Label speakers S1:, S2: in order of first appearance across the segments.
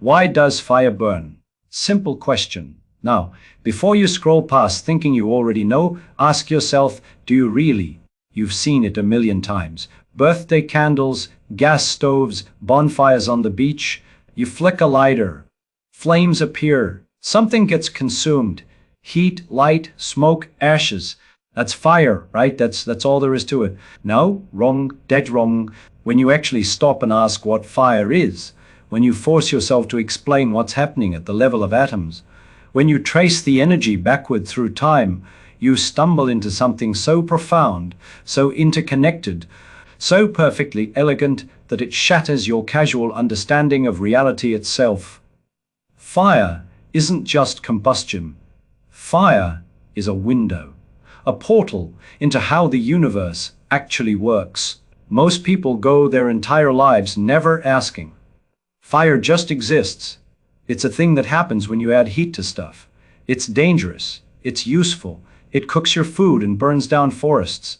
S1: Why does fire burn? Simple question. Now, before you scroll past thinking you already know, ask yourself, do you really? You've seen it a million times. Birthday candles, gas stoves, bonfires on the beach. You flick a lighter. Flames appear. Something gets consumed. Heat, light, smoke, ashes. That's fire, right? That's all there is to it. No, wrong, dead wrong. When you actually stop and ask what fire is, when you force yourself to explain what's happening at the level of atoms, when you trace the energy backward through time, you stumble into something so profound, so interconnected, so perfectly elegant that it shatters your casual understanding of reality itself. Fire isn't just combustion. Fire is a window, a portal into how the universe actually works. Most people go their entire lives never asking. Fire just exists. It's a thing that happens when you add heat to stuff. It's dangerous. It's useful. It cooks your food and burns down forests.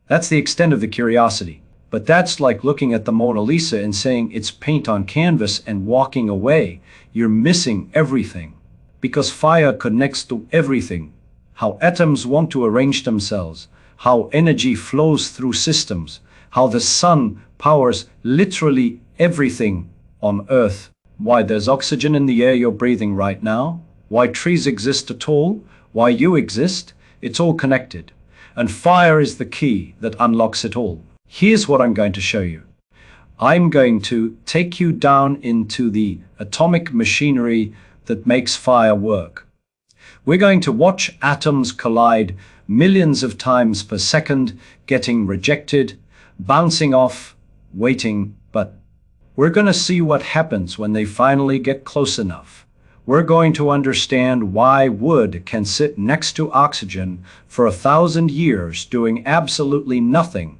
S1: That's the extent of the curiosity. But that's like looking at the Mona Lisa and saying it's paint on canvas and walking away. You're missing everything. Because fire connects to everything. How atoms want to arrange themselves. How energy flows through systems. How the sun powers literally everything on Earth. Why there's oxygen in the air you're breathing right now. Why trees exist at all. Why you exist. It's all connected. And fire is the key that unlocks it all. Here's what I'm going to show you. I'm going to take you down into the atomic machinery that makes fire work. We're going to watch atoms collide millions of times per second, getting rejected, bouncing off, waiting, but we're going to see what happens when they finally get close enough. We're going to understand why wood can sit next to oxygen for 1,000 years doing absolutely nothing,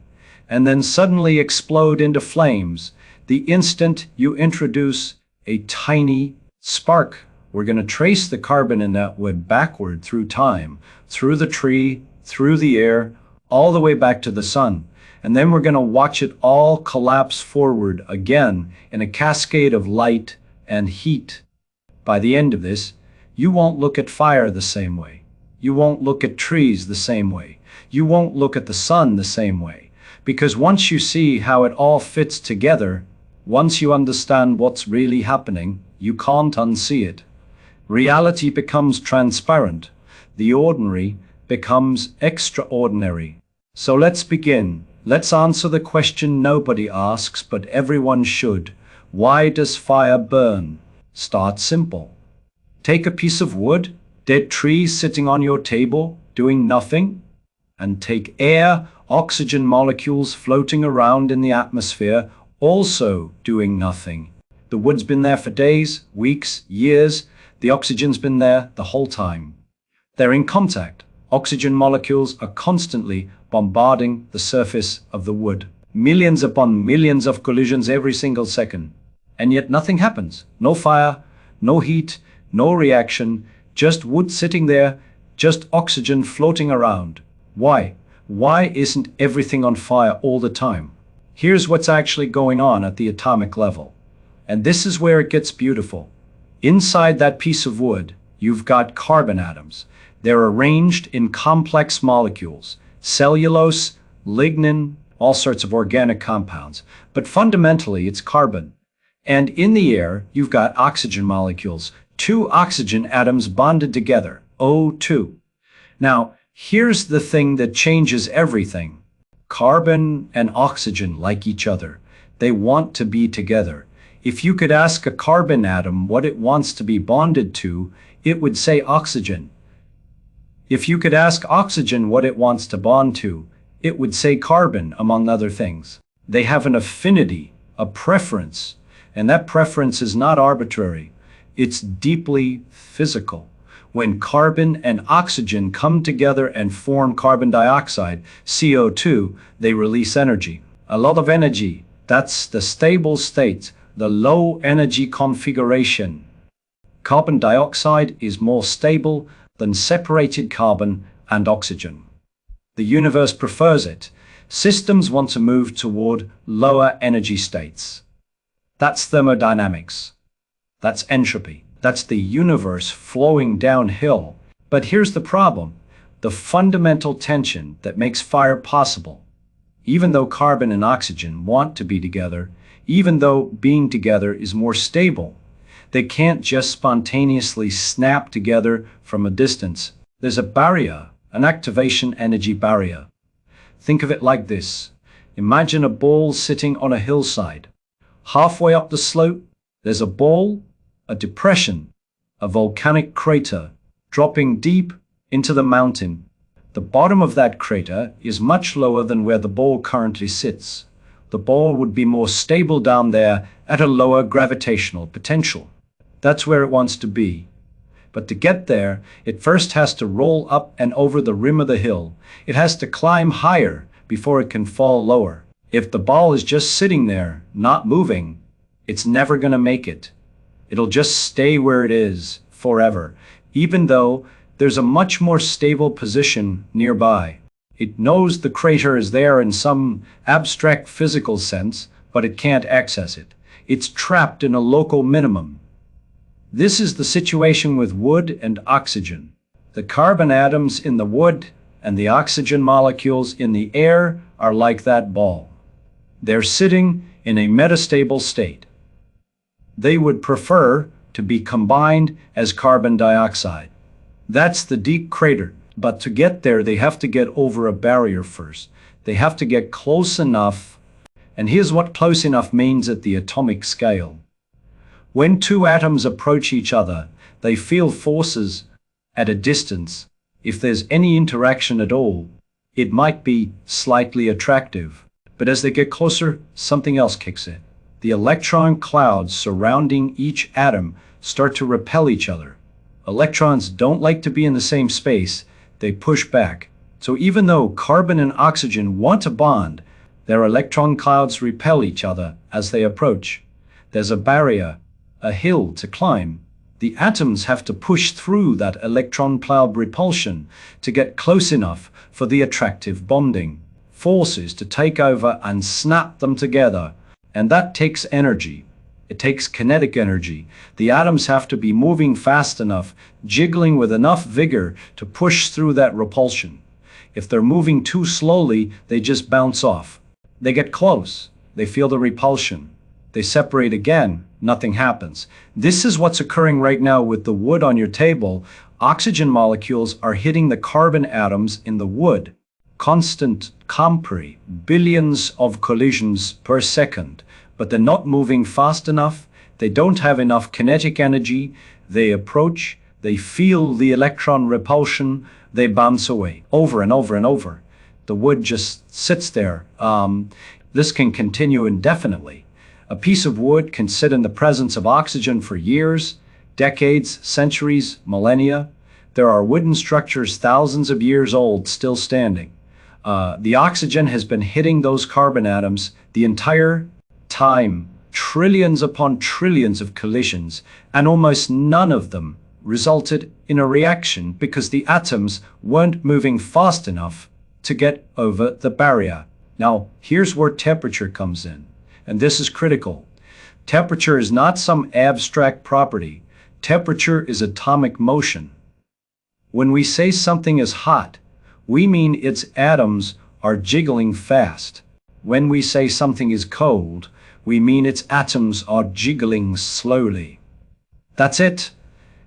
S1: and then suddenly explode into flames the instant you introduce a tiny spark. We're going to trace the carbon in that wood backward through time, through the tree, through the air, all the way back to the sun. And then we're going to watch it all collapse forward again in a cascade of light and heat. By the end of this, you won't look at fire the same way. You won't look at trees the same way. You won't look at the sun the same way. Because once you see how it all fits together, once you understand what's really happening, you can't unsee it. Reality becomes transparent. The ordinary becomes extraordinary. So let's begin. Let's answer the question nobody asks, but everyone should. Why does fire burn? Start simple. Take a piece of wood, dead trees sitting on your table, doing nothing, and take air, oxygen molecules floating around in the atmosphere, also doing nothing. The wood's been there for days, weeks, years. The oxygen's been there the whole time. They're in contact. Oxygen molecules are constantly bombarding the surface of the wood. Millions upon millions of collisions every single second. And yet nothing happens. No fire, no heat, no reaction, just wood sitting there, just oxygen floating around. Why? Why isn't everything on fire all the time? Here's what's actually going on at the atomic level. And this is where it gets beautiful. Inside that piece of wood, you've got carbon atoms. They're arranged in complex molecules, cellulose, lignin, all sorts of organic compounds. But fundamentally, it's carbon. And in the air, you've got oxygen molecules, 2 oxygen atoms bonded together, O2. Now, here's the thing that changes everything. Carbon and oxygen like each other. They want to be together. If you could ask a carbon atom what it wants to be bonded to, it would say oxygen. If you could ask oxygen what it wants to bond to, it would say carbon, among other things. They have an affinity, a preference, and that preference is not arbitrary. It's deeply physical. When carbon and oxygen come together and form carbon dioxide, CO2, they release energy. A lot of energy. That's the stable state, the low energy configuration. Carbon dioxide is more stable than separated carbon and oxygen. The universe prefers it. Systems want to move toward lower energy states. That's thermodynamics. That's entropy. That's the universe flowing downhill. But here's the problem: the fundamental tension that makes fire possible. Even though carbon and oxygen want to be together, even though being together is more stable, they can't just spontaneously snap together from a distance. There's a barrier, an activation energy barrier. Think of it like this. Imagine a ball sitting on a hillside. Halfway up the slope, there's a ball, a depression, a volcanic crater dropping deep into the mountain. The bottom of that crater is much lower than where the ball currently sits. The ball would be more stable down there at a lower gravitational potential. That's where it wants to be. But to get there, it first has to roll up and over the rim of the hill. It has to climb higher before it can fall lower. If the ball is just sitting there, not moving, it's never going to make it. It'll just stay where it is forever, even though there's a much more stable position nearby. It knows the crater is there in some abstract physical sense, but it can't access it. It's trapped in a local minimum. This is the situation with wood and oxygen. The carbon atoms in the wood and the oxygen molecules in the air are like that ball. They're sitting in a metastable state. They would prefer to be combined as carbon dioxide. That's the deep crater. But to get there, they have to get over a barrier first. They have to get close enough. And here's what close enough means at the atomic scale. When two atoms approach each other, they feel forces at a distance. If there's any interaction at all, it might be slightly attractive. But as they get closer, something else kicks in. The electron clouds surrounding each atom start to repel each other. Electrons don't like to be in the same space. They push back. So even though carbon and oxygen want to bond, their electron clouds repel each other as they approach. There's a barrier, a hill to climb. The atoms have to push through that electron cloud repulsion to get close enough for the attractive bonding forces to take over and snap them together. And that takes energy. It takes kinetic energy. The atoms have to be moving fast enough, jiggling with enough vigor to push through that repulsion. If they're moving too slowly, they just bounce off. They get close. They feel the repulsion. They separate again. Nothing happens. This is what's occurring right now with the wood on your table. Oxygen molecules are hitting the carbon atoms in the wood. Constant compre, billions of collisions per second. But they're not moving fast enough. They don't have enough kinetic energy. They approach. They feel the electron repulsion. They bounce away over and over and over. The wood just sits there. This can continue indefinitely. A piece of wood can sit in the presence of oxygen for years, decades, centuries, millennia. There are wooden structures thousands of years old still standing. The oxygen has been hitting those carbon atoms the entire time, trillions upon trillions of collisions, and almost none of them resulted in a reaction because the atoms weren't moving fast enough to get over the barrier. Now, here's where temperature comes in, and this is critical. Temperature is not some abstract property. Temperature is atomic motion. When we say something is hot, we mean its atoms are jiggling fast. When we say something is cold, we mean its atoms are jiggling slowly. That's it.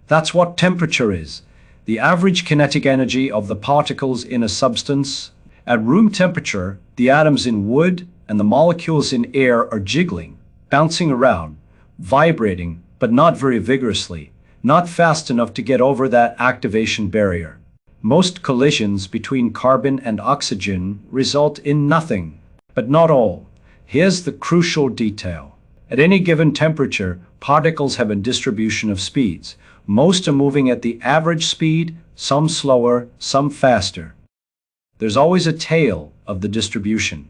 S1: That's what temperature is. The average kinetic energy of the particles in a substance. At room temperature, the atoms in wood and the molecules in air are jiggling, bouncing around, vibrating, but not very vigorously, not fast enough to get over that activation barrier. Most collisions between carbon and oxygen result in nothing, but not all. Here's the crucial detail. At any given temperature, particles have a distribution of speeds. Most are moving at the average speed, some slower, some faster. There's always a tail of the distribution.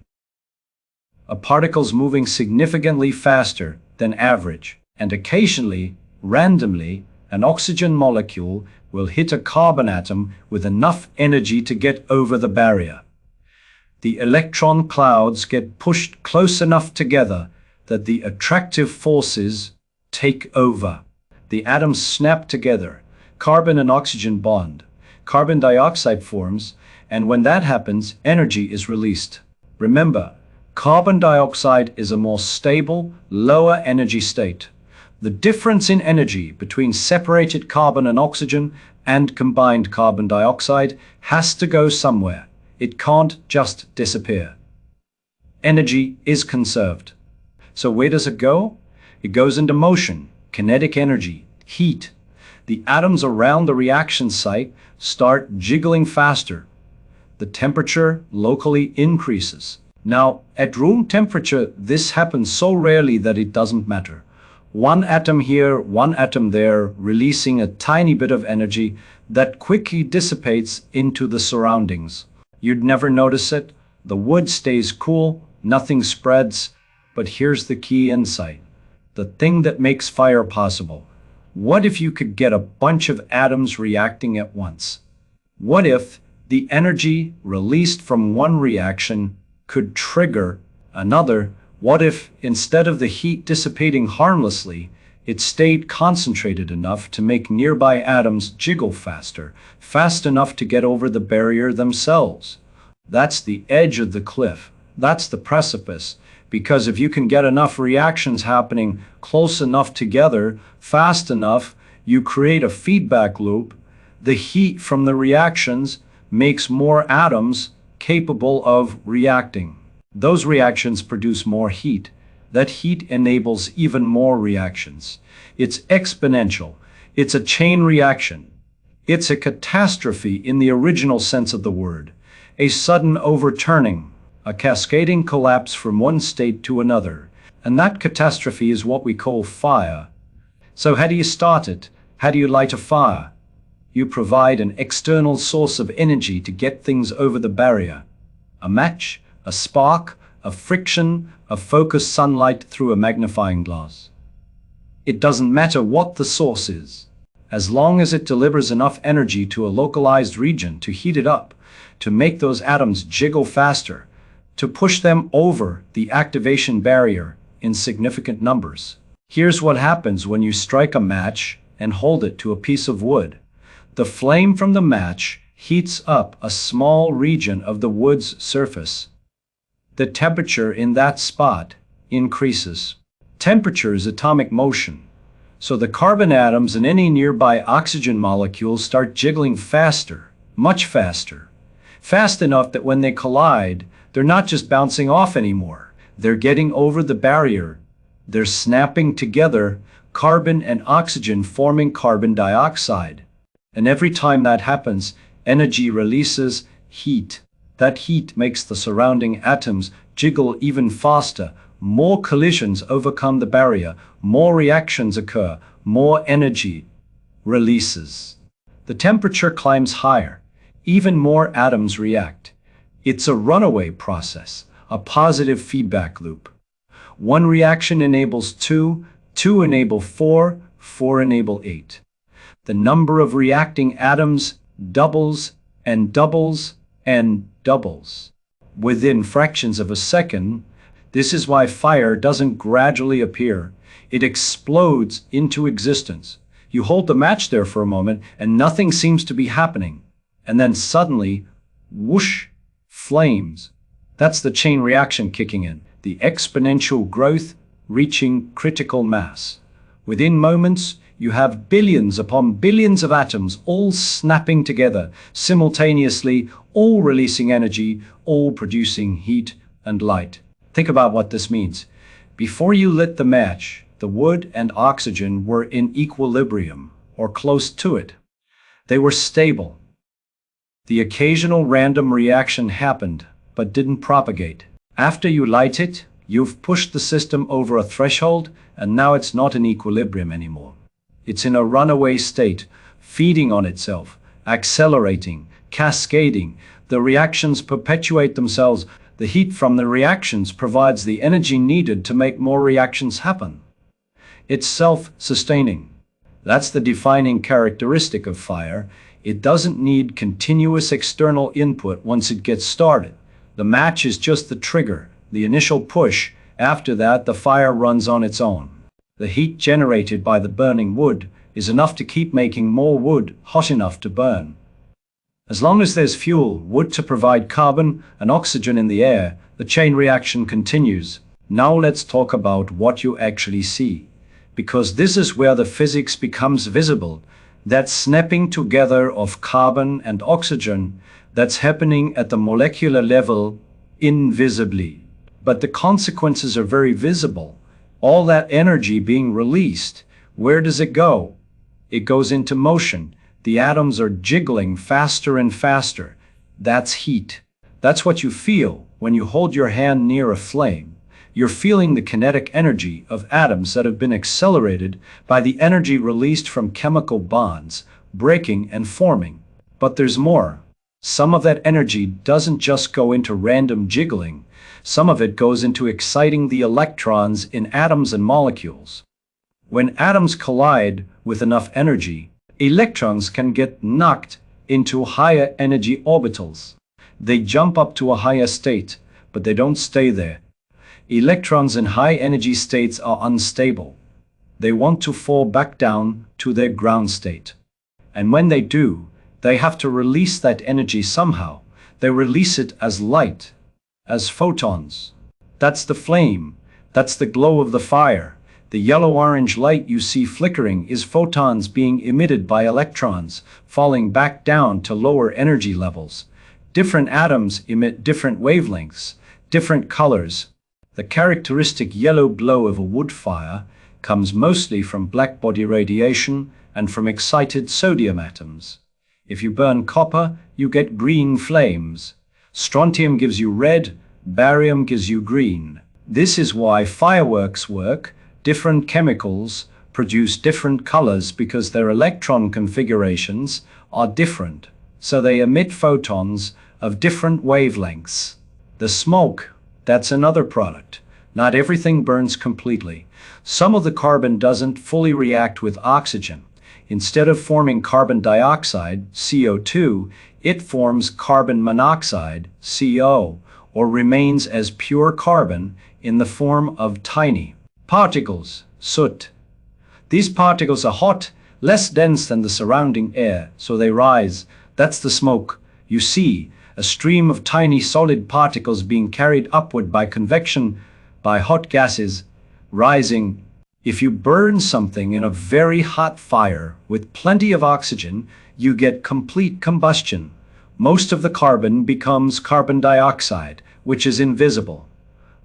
S1: A particle's moving significantly faster than average, and occasionally, randomly, an oxygen molecule will hit a carbon atom with enough energy to get over the barrier. The electron clouds get pushed close enough together that the attractive forces take over. The atoms snap together. Carbon and oxygen bond. Carbon dioxide forms, and when that happens, energy is released. Remember, carbon dioxide is a more stable, lower energy state. The difference in energy between separated carbon and oxygen and combined carbon dioxide has to go somewhere. It can't just disappear. Energy is conserved. So where does it go? It goes into motion, kinetic energy, heat. The atoms around the reaction site start jiggling faster. The temperature locally increases. Now, at room temperature, this happens so rarely that it doesn't matter. One atom here, one atom there, releasing a tiny bit of energy that quickly dissipates into the surroundings. You'd never notice it. The wood stays cool, nothing spreads. But here's the key insight, the thing that makes fire possible. What if you could get a bunch of atoms reacting at once? What if the energy released from one reaction could trigger another? What if, instead of the heat dissipating harmlessly, it stayed concentrated enough to make nearby atoms jiggle faster, fast enough to get over the barrier themselves? That's the edge of the cliff. That's the precipice. Because if you can get enough reactions happening close enough together, fast enough, you create a feedback loop. The heat from the reactions makes more atoms capable of reacting. Those reactions produce more heat. That heat enables even more reactions. It's exponential. It's a chain reaction. It's a catastrophe in the original sense of the word. A sudden overturning, a cascading collapse from one state to another. And that catastrophe is what we call fire. So how do you start it? How do you light a fire? You provide an external source of energy to get things over the barrier. A match, a spark, a friction, a focused sunlight through a magnifying glass. It doesn't matter what the source is, as long as it delivers enough energy to a localized region to heat it up, to make those atoms jiggle faster, to push them over the activation barrier in significant numbers. Here's what happens when you strike a match and hold it to a piece of wood. The flame from the match heats up a small region of the wood's surface. The temperature in that spot increases. Temperature is atomic motion, so the carbon atoms and any nearby oxygen molecules start jiggling faster, much faster. Fast enough that when they collide, they're not just bouncing off anymore. They're getting over the barrier. They're snapping together, carbon and oxygen forming carbon dioxide. And every time that happens, energy releases heat. That heat makes the surrounding atoms jiggle even faster. More collisions overcome the barrier, more reactions occur, more energy releases. The temperature climbs higher. Even more atoms react. It's a runaway process, a positive feedback loop. One reaction enables two, two enable four, four enable eight. The number of reacting atoms doubles and doubles and doubles. Within fractions of a second, this is why fire doesn't gradually appear. It explodes into existence. You hold the match there for a moment and nothing seems to be happening. And then suddenly, whoosh, flames. That's the chain reaction kicking in, the exponential growth reaching critical mass. Within moments, you have billions upon billions of atoms all snapping together simultaneously, all releasing energy, all producing heat and light. Think about what this means. Before you lit the match, the wood and oxygen were in equilibrium, or close to it. They were stable. The occasional random reaction happened, but didn't propagate. After you light it, you've pushed the system over a threshold, and now it's not in equilibrium anymore. It's in a runaway state, feeding on itself, accelerating, cascading. The reactions perpetuate themselves. The heat from the reactions provides the energy needed to make more reactions happen. It's self-sustaining. That's the defining characteristic of fire. It doesn't need continuous external input once it gets started. The match is just the trigger, the initial push. After that, the fire runs on its own. The heat generated by the burning wood is enough to keep making more wood hot enough to burn. As long as there's fuel, wood to provide carbon and oxygen in the air, the chain reaction continues. Now let's talk about what you actually see, because this is where the physics becomes visible. That snapping together of carbon and oxygen that's happening at the molecular level invisibly. But the consequences are very visible. All that energy being released, where does it go? It goes into motion. The atoms are jiggling faster and faster. That's heat. That's what you feel when you hold your hand near a flame. You're feeling the kinetic energy of atoms that have been accelerated by the energy released from chemical bonds, breaking and forming. But there's more. Some of that energy doesn't just go into random jiggling. Some of it goes into exciting the electrons in atoms and molecules. When atoms collide with enough energy, electrons can get knocked into higher energy orbitals. They jump up to a higher state, but they don't stay there. Electrons in high energy states are unstable. They want to fall back down to their ground state. And when they do, they have to release that energy somehow. They release it as light, as photons. That's the flame. That's the glow of the fire. The yellow-orange light you see flickering is photons being emitted by electrons, falling back down to lower energy levels. Different atoms emit different wavelengths, different colors. The characteristic yellow glow of a wood fire comes mostly from black-body radiation and from excited sodium atoms. If you burn copper, you get green flames. Strontium gives you red, barium gives you green. This is why fireworks work. Different chemicals produce different colors because their electron configurations are different, so they emit photons of different wavelengths. The smoke, that's another product. Not everything burns completely. Some of the carbon doesn't fully react with oxygen. Instead of forming carbon dioxide, CO2, it forms carbon monoxide, CO, or remains as pure carbon in the form of tiny particles, soot. These particles are hot, less dense than the surrounding air, so they rise. That's the smoke. You see, a stream of tiny solid particles being carried upward by convection, by hot gases, rising. If you burn something in a very hot fire with plenty of oxygen, you get complete combustion. Most of the carbon becomes carbon dioxide, which is invisible.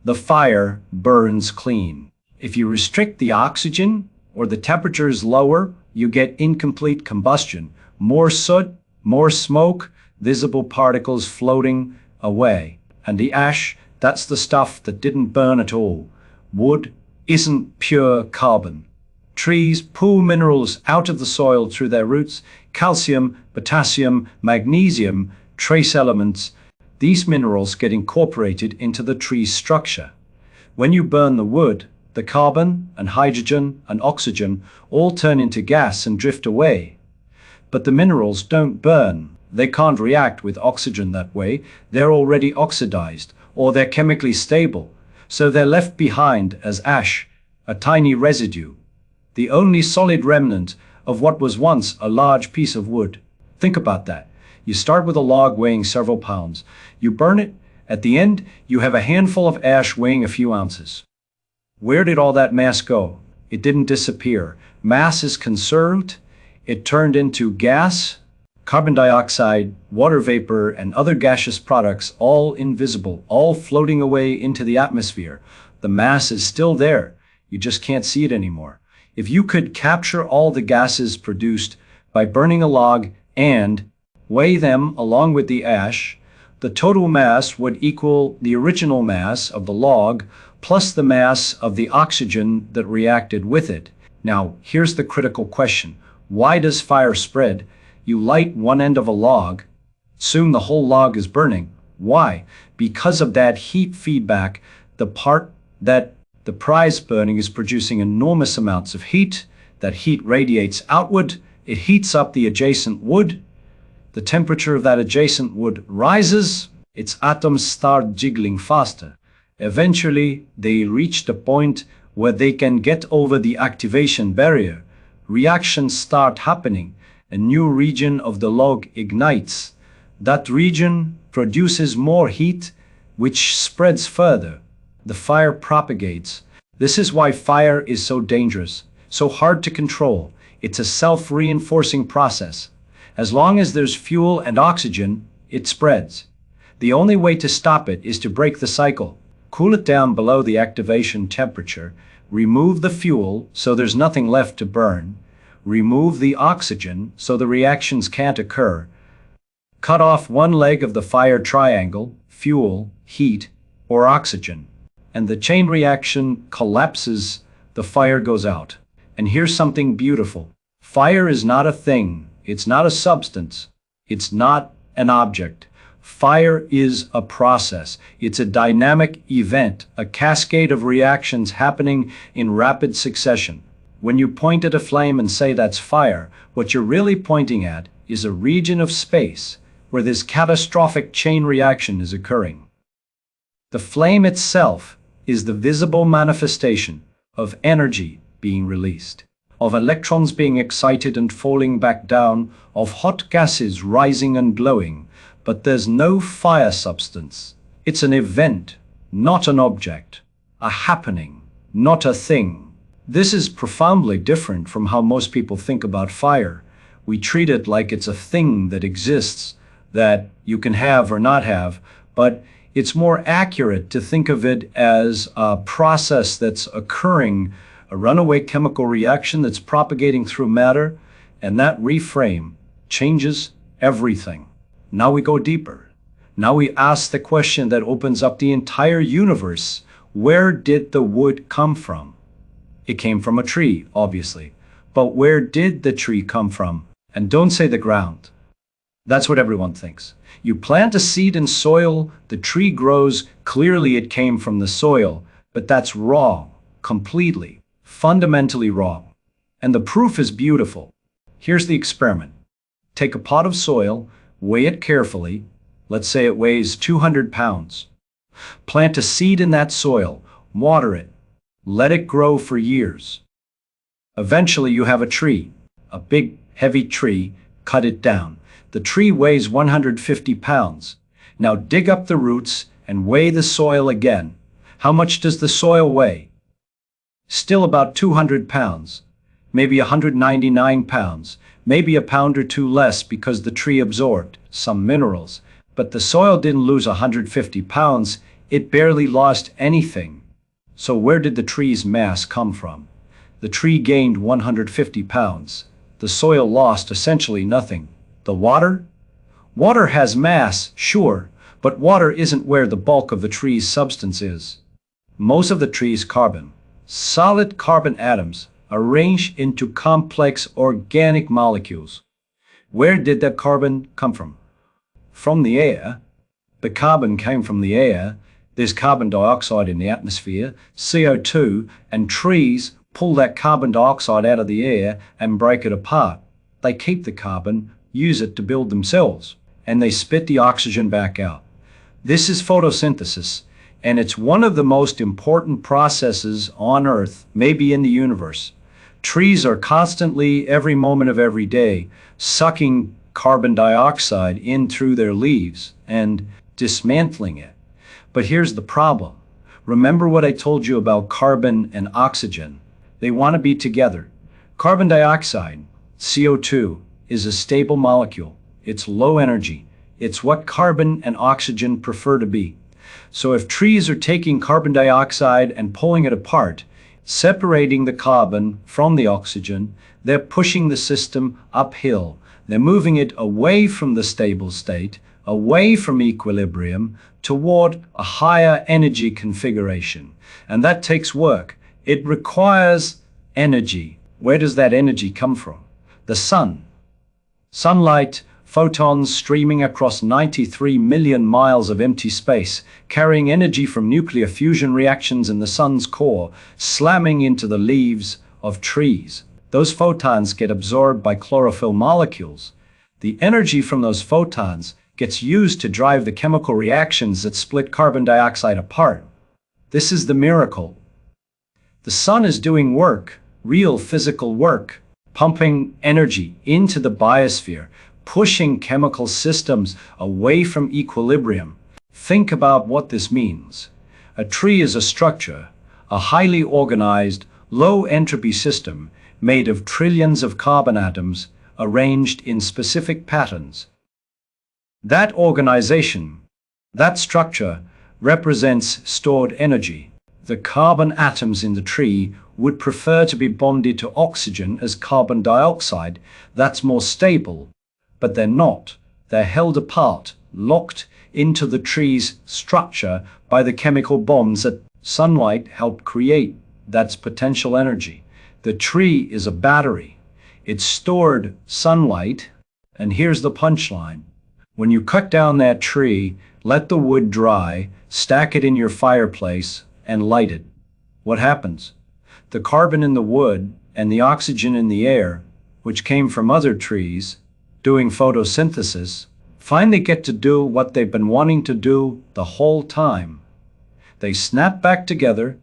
S1: The fire burns clean. If you restrict the oxygen or the temperature is lower, you get incomplete combustion. More soot, more smoke, visible particles floating away. And the ash, that's the stuff that didn't burn at all. Wood isn't pure carbon. Trees pull minerals out of the soil through their roots, calcium, potassium, magnesium, trace elements. These minerals get incorporated into the tree's structure. When you burn the wood, the carbon and hydrogen and oxygen all turn into gas and drift away. But the minerals don't burn. They can't react with oxygen that way. They're already oxidized, or they're chemically stable. So they're left behind as ash, a tiny residue, the only solid remnant of what was once a large piece of wood. Think about that. You start with a log weighing several pounds. You burn it. At the end, you have a handful of ash weighing a few ounces. Where did all that mass go? It didn't disappear. Mass is conserved. It turned into gas, carbon dioxide, water vapor, and other gaseous products, all invisible, all floating away into the atmosphere. The mass is still there. You just can't see it anymore. If you could capture all the gases produced by burning a log and weigh them along with the ash, the total mass would equal the original mass of the log plus the mass of the oxygen that reacted with it. Now, here's the critical question. Why does fire spread? You light one end of a log, soon the whole log is burning. Why? Because of that heat feedback, the part that the prize burning is producing enormous amounts of heat. That heat radiates outward. It heats up the adjacent wood. The temperature of that adjacent wood rises. Its atoms start jiggling faster. Eventually, they reach the point where they can get over the activation barrier, reactions start happening. A new region of the log ignites. That region produces more heat, which spreads further. The fire propagates. This is why fire is so dangerous, so hard to control. It's a self-reinforcing process. As long as there's fuel and oxygen, it spreads. The only way to stop it is to break the cycle. Cool it down below the activation temperature. Remove the fuel so there's nothing left to burn. Remove the oxygen so the reactions can't occur. Cut off one leg of the fire triangle, fuel, heat, or oxygen, and the chain reaction collapses, the fire goes out. And here's something beautiful. Fire is not a thing, it's not a substance, it's not an object. Fire is a process. It's a dynamic event, a cascade of reactions happening in rapid succession. When you point at a flame and say that's fire, what you're really pointing at is a region of space where this catastrophic chain reaction is occurring. The flame itself is the visible manifestation of energy being released, of electrons being excited and falling back down, of hot gases rising and glowing. But there's no fire substance. It's an event, not an object, a happening, not a thing. This is profoundly different from how most people think about fire. We treat it like it's a thing that exists, that you can have or not have, but it's more accurate to think of it as a process that's occurring, a runaway chemical reaction that's propagating through matter, and that reframe changes everything. Now we go deeper. Now we ask the question that opens up the entire universe. Where did the wood come from? It came from a tree, obviously. But where did the tree come from? And don't say the ground. That's what everyone thinks. You plant a seed in soil, the tree grows, clearly it came from the soil. But that's wrong, completely, fundamentally wrong. And the proof is beautiful. Here's the experiment. Take a pot of soil, weigh it carefully. Let's say it weighs 200 pounds. Plant a seed in that soil, water it, let it grow for years. Eventually you have a tree, a big, heavy tree, cut it down. The tree weighs 150 pounds. Now dig up the roots and weigh the soil again. How much does the soil weigh? Still about 200 pounds, maybe 199 pounds. Maybe a pound or two less because the tree absorbed some minerals. But the soil didn't lose 150 pounds, it barely lost anything. So where did the tree's mass come from? The tree gained 150 pounds. The soil lost essentially nothing. The water? Water has mass, sure, but water isn't where the bulk of the tree's substance is. Most of the tree's carbon, solid carbon atoms, arranged into complex organic molecules. Where did that carbon come from? From the air. The carbon came from the air. There's carbon dioxide in the atmosphere, CO2, and trees pull that carbon dioxide out of the air and break it apart. They keep the carbon, use it to build themselves, and they spit the oxygen back out. This is photosynthesis, and it's one of the most important processes on Earth, maybe in the universe. Trees are constantly, every moment of every day, sucking carbon dioxide in through their leaves and dismantling it. But here's the problem. Remember what I told you about carbon and oxygen? They want to be together. Carbon dioxide, CO2, is a stable molecule. It's low energy. It's what carbon and oxygen prefer to be. So if trees are taking carbon dioxide and pulling it apart, separating the carbon from the oxygen, they're pushing the system uphill. They're moving it away from the stable state, away from equilibrium, toward a higher energy configuration. And that takes work. It requires energy. Where does that energy come from? The sun. Sunlight, photons streaming across 93 million miles of empty space, carrying energy from nuclear fusion reactions in the sun's core, slamming into the leaves of trees. Those photons get absorbed by chlorophyll molecules. The energy from those photons gets used to drive the chemical reactions that split carbon dioxide apart. This is the miracle. The sun is doing work, real physical work, pumping energy into the biosphere, pushing chemical systems away from equilibrium. Think about what this means. A tree is a structure, a highly organized, low-entropy system made of trillions of carbon atoms arranged in specific patterns. That organization, that structure, represents stored energy. The carbon atoms in the tree would prefer to be bonded to oxygen as carbon dioxide. That's more stable, but they're not. They're held apart, locked into the tree's structure by the chemical bonds that sunlight helped create. That's potential energy. The tree is a battery. It's stored sunlight, and here's the punchline. When you cut down that tree, let the wood dry, stack it in your fireplace, and light it. What happens? The carbon in the wood and the oxygen in the air, which came from other trees doing photosynthesis, finally get to do what they've been wanting to do the whole time. They snap back together,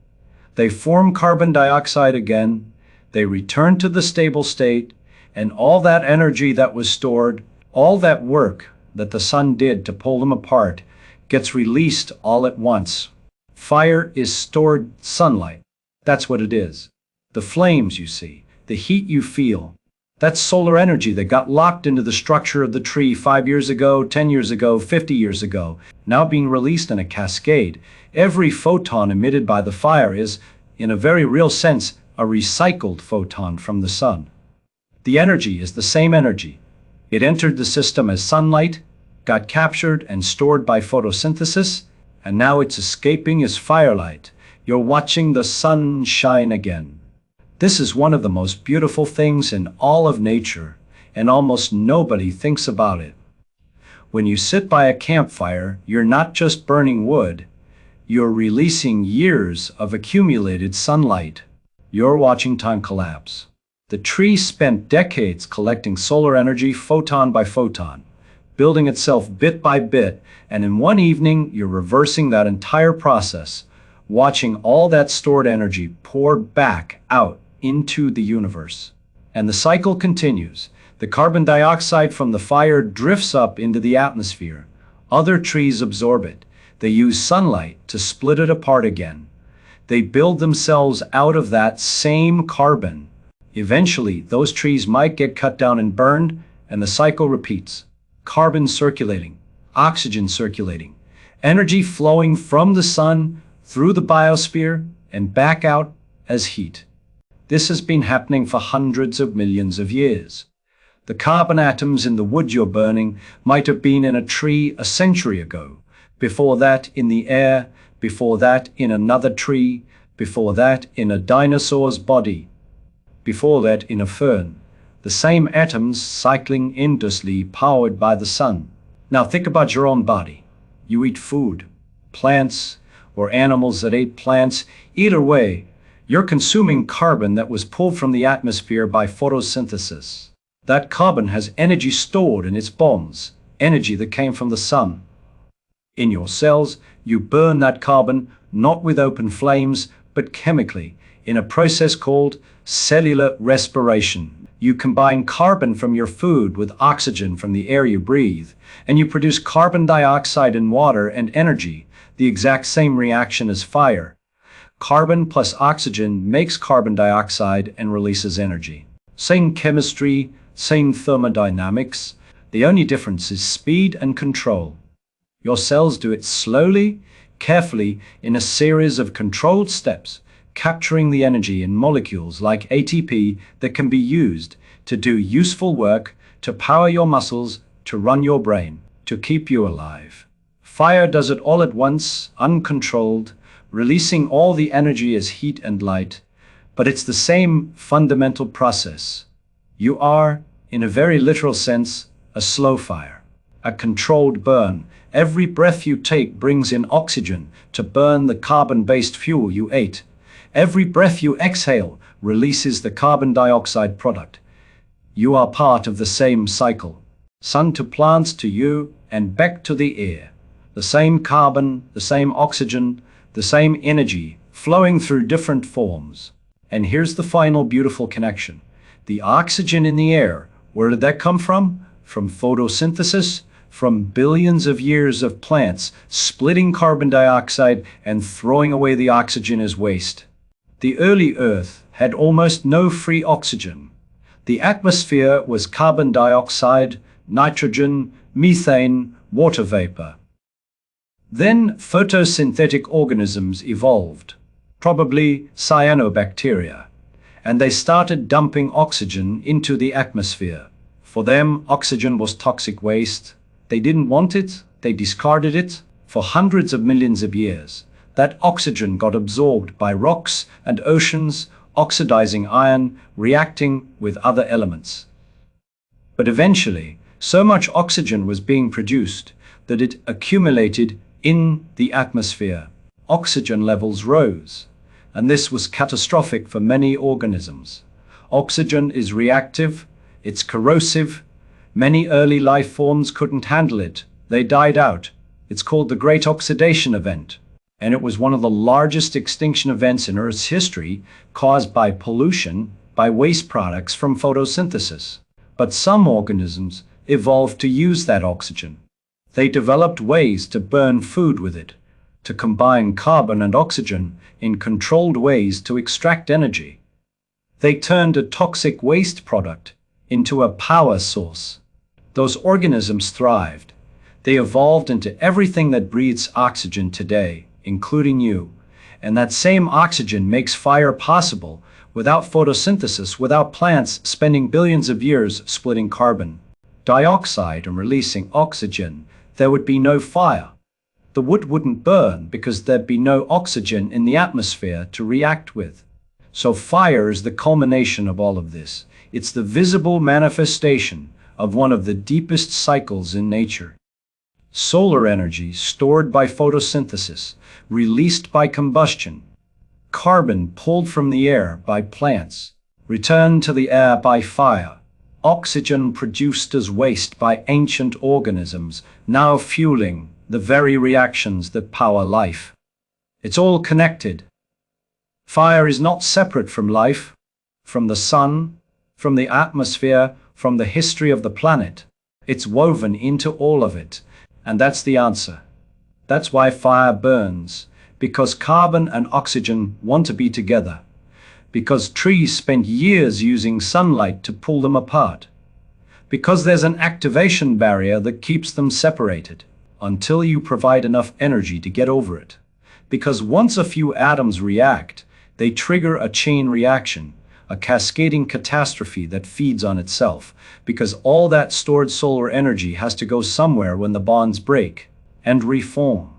S1: they form carbon dioxide again, they return to the stable state, and all that energy that was stored, all that work that the sun did to pull them apart, gets released all at once. Fire is stored sunlight. That's what it is. The flames you see, the heat you feel, that's solar energy that got locked into the structure of the tree 5 years ago, 10 years ago, 50 years ago, now being released in a cascade. Every photon emitted by the fire is, in a very real sense, a recycled photon from the sun. The energy is the same energy. It entered the system as sunlight, got captured and stored by photosynthesis, and now it's escaping as firelight. You're watching the sun shine again. This is one of the most beautiful things in all of nature, and almost nobody thinks about it. When you sit by a campfire, you're not just burning wood, you're releasing years of accumulated sunlight. You're watching time collapse. The tree spent decades collecting solar energy photon by photon, building itself bit by bit, and in one evening you're reversing that entire process, watching all that stored energy pour back out into the universe. And the cycle continues. The carbon dioxide from the fire drifts up into the atmosphere. Other trees absorb it. They use sunlight to split it apart again. They build themselves out of that same carbon. Eventually, those trees might get cut down and burned, and the cycle repeats. Carbon circulating, oxygen circulating, energy flowing from the sun through the biosphere and back out as heat. This has been happening for hundreds of millions of years. The carbon atoms in the wood you're burning might have been in a tree a century ago, before that in the air, before that in another tree, before that in a dinosaur's body, before that in a fern. The same atoms cycling endlessly, powered by the sun. Now think about your own body. You eat food, plants, or animals that ate plants. Either way, you're consuming carbon that was pulled from the atmosphere by photosynthesis. That carbon has energy stored in its bonds, energy that came from the sun. In your cells, you burn that carbon not with open flames, but chemically, in a process called cellular respiration. You combine carbon from your food with oxygen from the air you breathe, and you produce carbon dioxide and water and energy, the exact same reaction as fire. Carbon plus oxygen makes carbon dioxide and releases energy. Same chemistry, same thermodynamics. The only difference is speed and control. Your cells do it slowly, carefully, in a series of controlled steps, capturing the energy in molecules like ATP that can be used to do useful work, to power your muscles, to run your brain, to keep you alive. Fire does it all at once, uncontrolled, releasing all the energy as heat and light, but it's the same fundamental process. You are, in a very literal sense, a slow fire, a controlled burn. Every breath you take brings in oxygen to burn the carbon-based fuel you ate. Every breath you exhale releases the carbon dioxide product. You are part of the same cycle. Sun to plants to you and back to the air. The same carbon, the same oxygen, the same energy flowing through different forms. And here's the final beautiful connection. The oxygen in the air, where did that come from? From photosynthesis, from billions of years of plants splitting carbon dioxide and throwing away the oxygen as waste. The early Earth had almost no free oxygen. The atmosphere was carbon dioxide, nitrogen, methane, water vapor. Then photosynthetic organisms evolved, probably cyanobacteria, and they started dumping oxygen into the atmosphere. For them, oxygen was toxic waste. They didn't want it, they discarded it. For hundreds of millions of years, that oxygen got absorbed by rocks and oceans, oxidizing iron, reacting with other elements. But eventually, so much oxygen was being produced that it accumulated in the atmosphere. Oxygen levels rose, and this was catastrophic for many organisms. Oxygen is reactive, it's corrosive. Many early life forms couldn't handle it. They died out. It's called the Great Oxidation Event, and it was one of the largest extinction events in Earth's history, caused by pollution, by waste products from photosynthesis. But some organisms evolved to use that oxygen. They developed ways to burn food with it, to combine carbon and oxygen in controlled ways to extract energy. They turned a toxic waste product into a power source. Those organisms thrived. They evolved into everything that breathes oxygen today, including you. And that same oxygen makes fire possible. Without photosynthesis, without plants spending billions of years splitting carbon dioxide and releasing oxygen, there would be no fire. The wood wouldn't burn because there'd be no oxygen in the atmosphere to react with. So fire is the culmination of all of this. It's the visible manifestation of one of the deepest cycles in nature. Solar energy stored by photosynthesis, released by combustion. Carbon pulled from the air by plants, returned to the air by fire. Oxygen produced as waste by ancient organisms, now fueling the very reactions that power life. It's all connected. Fire is not separate from life, from the sun, from the atmosphere, from the history of the planet. It's woven into all of it, and that's the answer. That's why fire burns, because carbon and oxygen want to be together, because trees spend years using sunlight to pull them apart, because there's an activation barrier that keeps them separated until you provide enough energy to get over it, because once a few atoms react, they trigger a chain reaction, a cascading catastrophe that feeds on itself, because all that stored solar energy has to go somewhere when the bonds break and reform,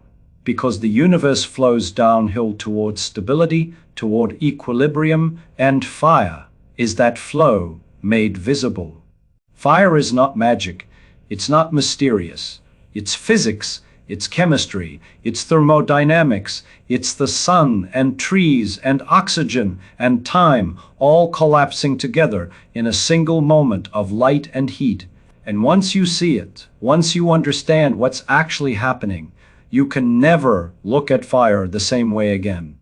S1: because the universe flows downhill toward stability, toward equilibrium, and fire is that flow made visible. Fire is not magic, it's not mysterious, it's physics, it's chemistry, it's thermodynamics, it's the sun and trees and oxygen and time all collapsing together in a single moment of light and heat. And once you see it, once you understand what's actually happening, you can never look at fire the same way again.